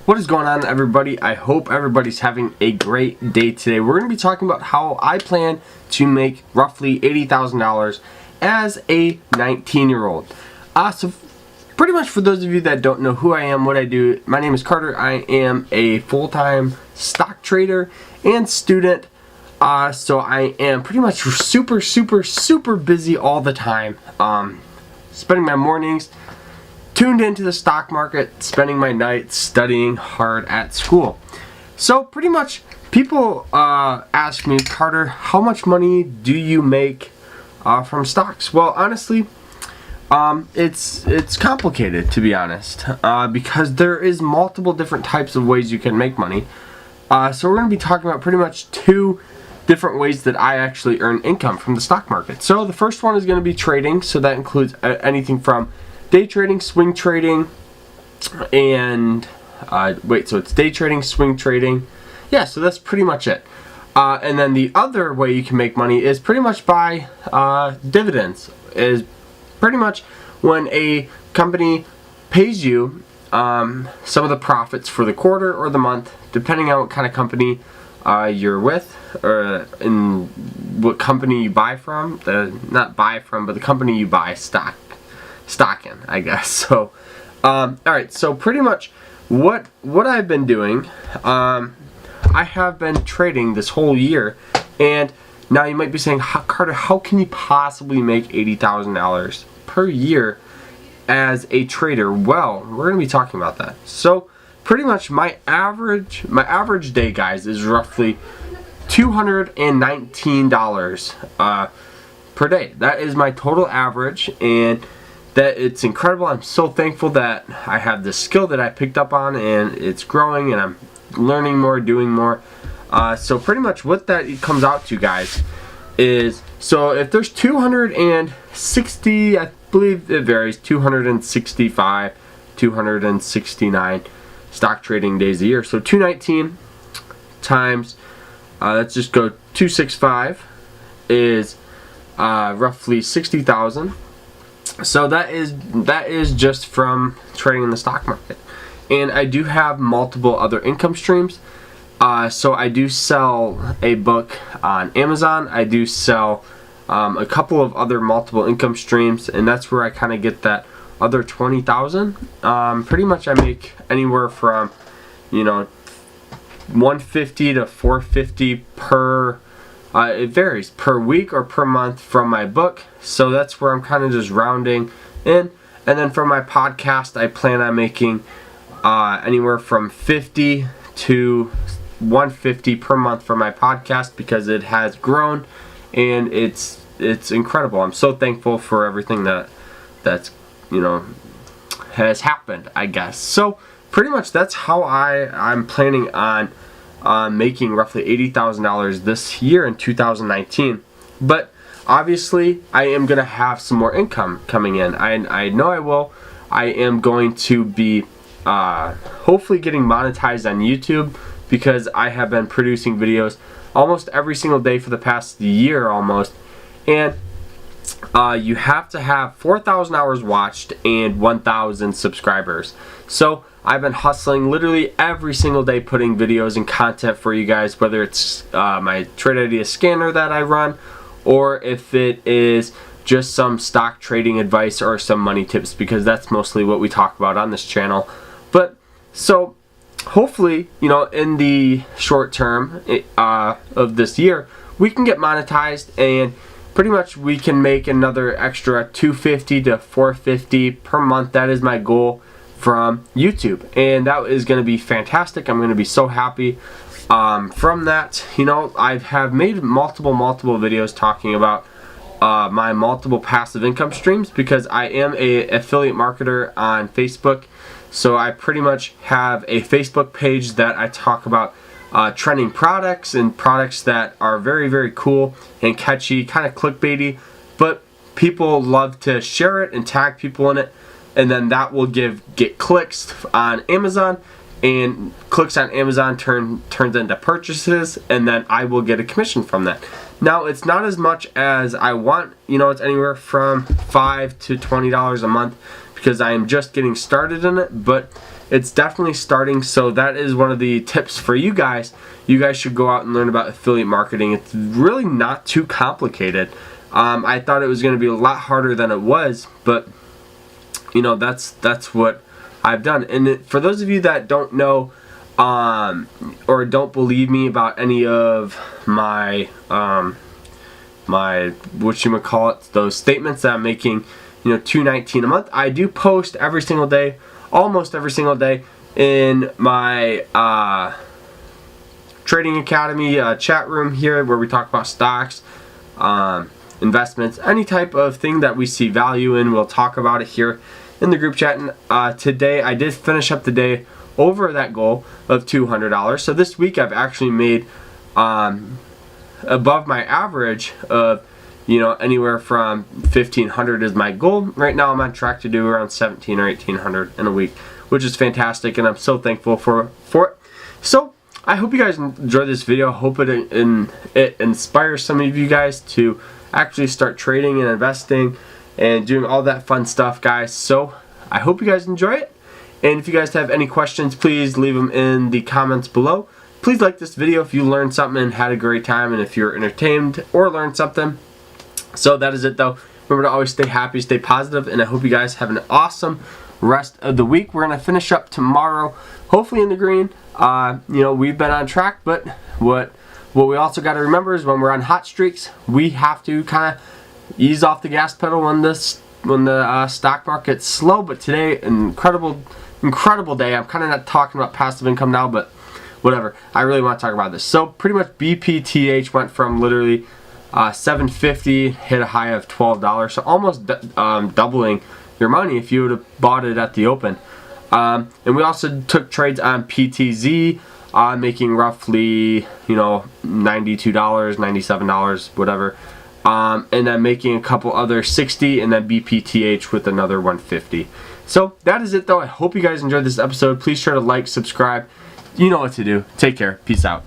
What is going on, everybody? I hope everybody's having a great day today. We're going to be talking about how I plan to make roughly $80,000 as a 19-year-old. So pretty much for those of you that don't know who I am, what I do, my name is Carter. I am a full-time stock trader and student. So I am pretty much super busy all the time. Spending my mornings tuned into the stock market, spending my nights studying hard at school. So pretty much people ask me, Carter, how much money do you make from stocks? Well, honestly, it's complicated, to be honest, because there is multiple different types of ways you can make money. So we're going to be talking about pretty much two different ways that I actually earn income from the stock market. So the first one is going to be trading. So that includes anything from day trading, swing trading, and so it's day trading, swing trading. Yeah, so that's pretty much it. And then the other way you can make money is pretty much by dividends. Is pretty much when a company pays you some of the profits for the quarter or the month, depending on what kind of company you're with, or in what company you buy from. Not buy from, but the company you buy stock in, I guess. So alright, so pretty much what I've been doing, I have been trading this whole year. And now you might be saying, Carter, how can you possibly make $80,000 per year as a trader? Well, we're going to be talking about that. So pretty much my average day, guys, is roughly $219 per day. That is my total average, and that it's incredible. I'm so thankful that I have this skill that I picked up on, and it's growing, and I'm learning more, doing more. So pretty much what that comes out to, guys, is, so if there's 260, I believe it varies, 265, 269 stock trading days a year. So 219 times, let's just go 265 is roughly 60,000. So that is just from trading in the stock market. And I do have multiple other income streams. So I do sell a book on Amazon. I do sell a couple of other multiple income streams, and that's where I kind of get that other 20,000. Pretty much I make anywhere from, $150 to $450 per. It varies per week or per month from my book. So that's where I'm kind of just rounding in. And then for my podcast, I plan on making anywhere from $50 to $150 per month for my podcast, because it has grown and it's incredible. I'm so thankful for everything that's has happened, I guess. So pretty much that's how I'm planning on making roughly $80,000 this year in 2019. But obviously I am going to have some more income coming in. I know I will. I am going to be hopefully getting monetized on YouTube, because I have been producing videos almost every single day for the past year almost. And you have to have 4,000 hours watched and 1,000 subscribers. So I've been hustling literally every single day, putting videos and content for you guys, whether it's my Trade Idea scanner that I run, or if it is just some stock trading advice or some money tips, because that's mostly what we talk about on this channel. But so hopefully, in the short term of this year, we can get monetized, and pretty much we can make another extra $250 to $450 per month. That is my goal from YouTube, and that is going to be fantastic. I'm going to be so happy from that. I have made multiple videos talking about my multiple passive income streams, because I am a affiliate marketer on Facebook. So I pretty much have a Facebook page that I talk about trending products, and products that are very cool and catchy, kind of clickbaity, but people love to share it and tag people in it, and then that will get clicks on Amazon, and clicks on Amazon turns into purchases, and then I will get a commission from that. Now, it's not as much as I want. It's anywhere from $5 to $20 a month, because I am just getting started in it, but it's definitely starting. So that is one of the tips for you guys. You guys should go out and learn about affiliate marketing. It's really not too complicated. I thought it was going to be a lot harder than it was, but that's what I've done. And for those of you that don't know or don't believe me about any of my those statements that I'm making, $219 a month, I do post every single day, almost every single day, in my Trading Academy chat room here, where we talk about stocks, investments, any type of thing that we see value in. We'll talk about it here in the group chat. And today I did finish up the day over that goal of $200. So this week I've actually made above my average of anywhere from $1,500 is my goal. Right now I'm on track to do around $1,700 or $1,800 in a week, which is fantastic, and I'm so thankful for it. So I hope you guys enjoy this video. I hope it inspires some of you guys to actually start trading and investing and doing all that fun stuff, guys. So I hope you guys enjoy it. And if you guys have any questions, please leave them in the comments below. Please like this video if you learned something and had a great time, and if you're entertained or learned something. So that is it, though. Remember to always stay happy, stay positive, and I hope you guys have an awesome rest of the week. We're going to finish up tomorrow, hopefully in the green. We've been on track, but what we also got to remember is when we're on hot streaks, we have to kind of ease off the gas pedal when the stock market's slow. But today, incredible day. I'm kind of not talking about passive income now, but whatever. I really want to talk about this. So pretty much BPTH went from literally $7.50, hit a high of $12, so almost doubling your money if you would have bought it at the open. And we also took trades on PTZ, making roughly $92, $97, whatever. And then making a couple other 60, and then BPTH with another 150. So that is it, though. I hope you guys enjoyed this episode. Please sure to like, subscribe. You know what to do. Take care. Peace out.